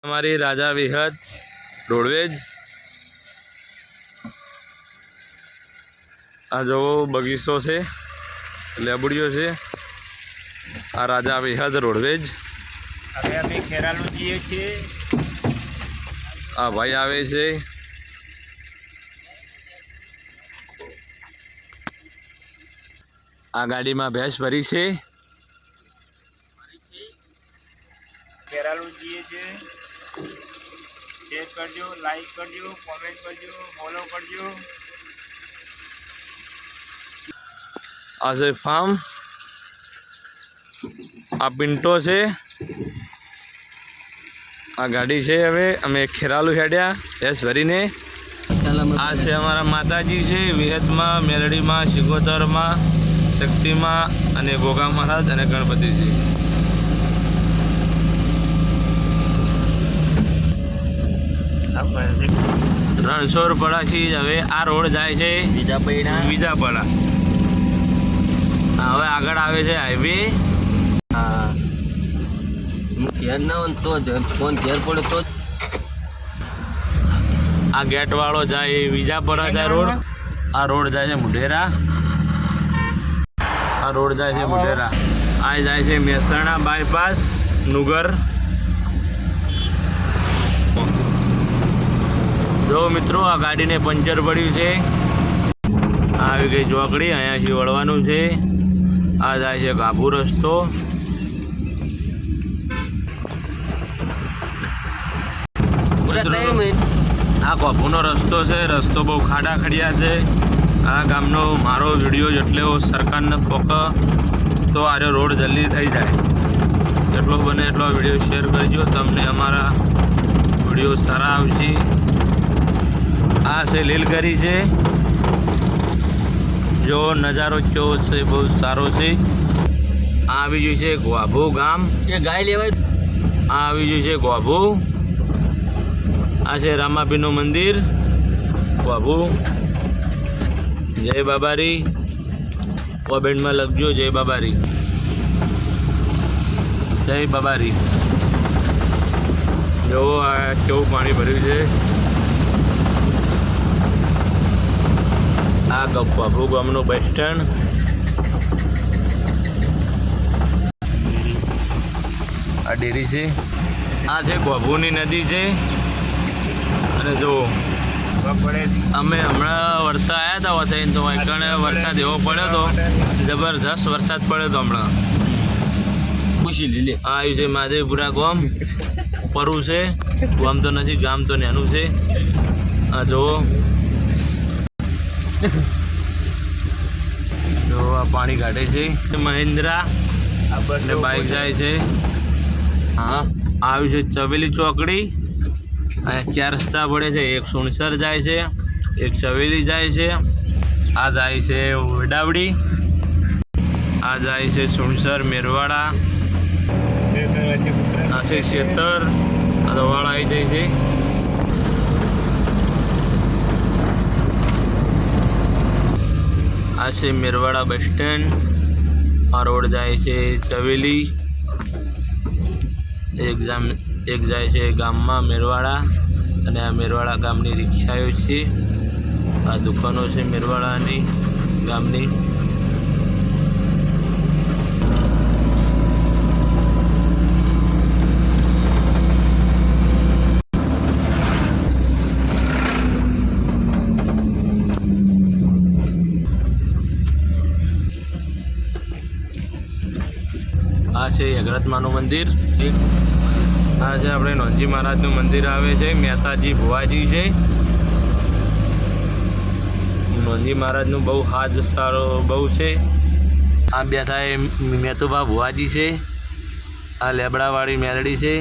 हमारी राजा विहत रोडवेज आ जो बगीचो से लेबड़ियों से आ राजा विहत रोडवेज હવે અમે ખેરાલુ જઈએ છીએ। आ भाई आवे छे आ गाड़ी में भैंस भरी छे। ખેરાલુ જઈએ છીએ। शेर करजो, लाइक करजो, कमेंट करजो, फॉलो करजो। आ से फार्म आ पिंटो से आ गाड़ी से हवे अमे खेरालू हेड्या भैंस भरीने। आ से अमारा माताजी है विहत में, मेलडी में, शिगोतर में, शक्ति में अने गोगा महाराज अने गणपति जी। રણછોડપડા થી હવે આ રોડ જાય છે વિજાપડા। હવે આગળ આવે છે હાઈવે। ઘેર ના હોય તો ફોન ઘેર પડે તો આ ગેટ વાળો જાય વિજાપડા જાય રોડ। આ રોડ જાય છે મુઢેરા। આ રોડ જાય છે મુઢેરા। આ જાય છે મહેસાણા બાયપાસ નુગર। जो मित्रों आ गाड़ी ने पंचर पड़્યું છે। आ આવી ગઈ ચોકડી, અહીંયાથી વળવાનું છે। આ જાય છે ગાભુ રસ્તો। આ ગાભુનો રસ્તો છે। રસ્તો બહુ ખાડા ખડિયા છે। આ ગામનો મારો વિડીયો જેટલો સરકારને પોક તો આ રોડ જલ્દી થઈ જાય। જેટલો બને એટલો વિડીયો શેર કરજો, તમને અમારા વિડીયો સારા આવશે। आ से लीलगरी से जो नजारो केवो छे बहुत सारो छे। आ आवी गयुं छे गोआभू गाम। એ ગાય લેવાય। आ आवी गयुं छे गोआभू। आ छे रामापीरनुं मंदिर गोआभू। जय बाबारी कमेंट में लखजो जय बाबारी, जय बाबारी। जो आ केवुं पाणी भर्युं छे। आ गोआभू गामनो बस स्टेन्ड। आ डेरी है। आ छे गोआभूनी नदी है। अरे जो अमे हमणा वर्ता आया था वताई तो कणे वरसाद एवो पड्यो तो जबरदस्त वरसाद पड्यो तो हमणा પૂછી લીલે। आ आव्युं छे महादेवपुरा गाम। परू है गाम तो नहीं, गाम तो नानुं छे। आ जो जो आ पानी काढे छे महिंद्रा ने बाइक जाए छे। हाँ आव्युं छे चवेली चौकड़ी। अहीं 4 रस्ता पड़े छे। एक सुणसर जाए छे, एक चवेली जाए छे, आ जाए छे वेडावड़ी, आ जाए छे सुणसर मेरवाड़ा, आ छे शेतर, आ तो वाड़ा आई जाए छे। आ से मेरवाड़ा बस स्टेन्ड। आ रोड जाए छे चवेली। एक जाए छे गाम में मेरवाड़ा अने आ मेरवाड़ा गामनी रिक्षाओ छे। आ दुकानों छे मेरवाड़ानी गामनी। आ छे यगरतमानुं मंदिर। आ छे आपणे नोंधी महाराजनुं मंदिर आवे छे। मेहताजी भुवाजी छे। नोंधी महाराजनुं बहु हाज सारो बहु छे। आ बेठा ए मेतुबा भुवाजी छे। आ लेबड़ावाड़ी मेलडी छे।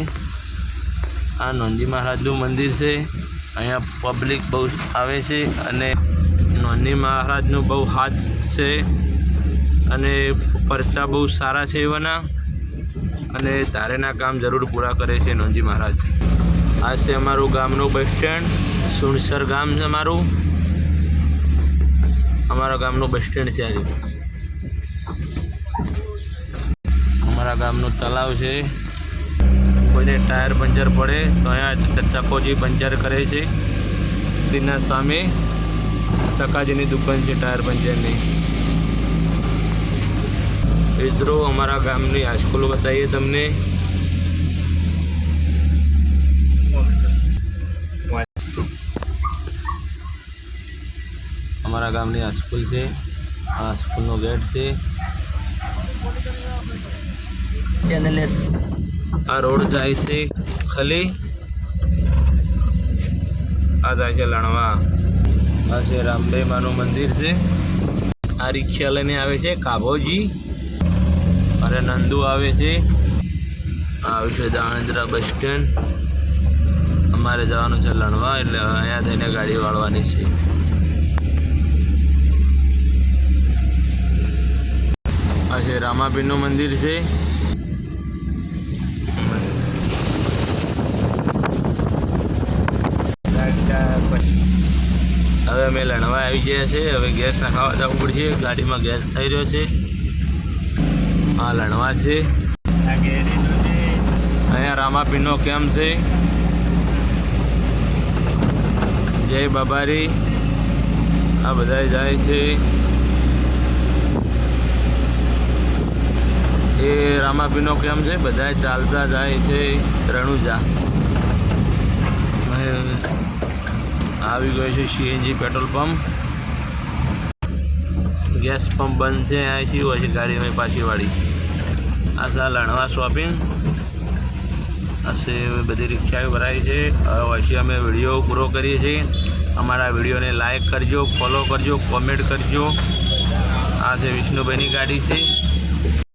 आ नोंधी महाराजनुं मंदिर छे। अहींया पब्लिक बहु आवे छे अने नोंधी महाराजनुं बहु हाज छे अने परचा बहु सारा छे एवाना अने तारेना काम जरूर पूरा करे छे नोंधी महाराज। आ से अमारू गामनो बस स्टेन्ड सुणसर गाम छे। अमारा गामनो बस स्टेन्ड छे। आज अमारा गामनो तलाव छे। કોઈને ટાયર પંચર પડે તો અહીંયા ચકોજી પંચર કરે છે. તેના સામે ચકાજીની દુકાન છે ટાયર પંચરની. મિત્રો અમારા ગામની હાઈસ્કૂલ બતાવીએ તમને. અમારા ગામની હાઈસ્કૂલ છે. આ સ્કૂલનો ગેટ છે. આ રોડ જાય છે ખલી. આ જાય છે લણવા. આ છે રામદેવ માનું મંદિર છે. આ રિક્ષા લઈને આવે છે કાભોજી અને નંદુ આવે છે. આવ્યું છે દાણેદ્રા બસ સ્ટેન્ડ. અમારે જવાનું છે લણવા, એટલે અહીંયા થઈને ગાડી વાળવાની છે. આ છે રામાપીરનું મંદિર છે. હવે અમે લણવા આવી ગયા છે. હવે ગેસ નાખવા જવું પડશે. ગાડીમાં ગેસ થઈ રહ્યો છે. આ લણવા છે. અહીંયા રામાપીરનો કેમ્પ છે. જય બાબારી. આ બધા જાય છે. એ રામાપીરનો કેમ્પ છે. બધા ચાલતા જાય છે રણુજા. આવી ગયો છે CNG petrol pump. Gas pump બંધ છે. અહીંથી હોય છે ગાડી પાછી વાળી. આ સા લણવા શોપિંગ હશે. બધી રિક્ષાઓ ભરાઈ છે. પછી અમે વિડીયો પૂરો કરીએ છીએ. અમારા વિડીયોને લાઈક કરજો, ફોલો કરજો, કોમેન્ટ કરજો. આ છે વિષ્ણુભાઈની ગાડી છે.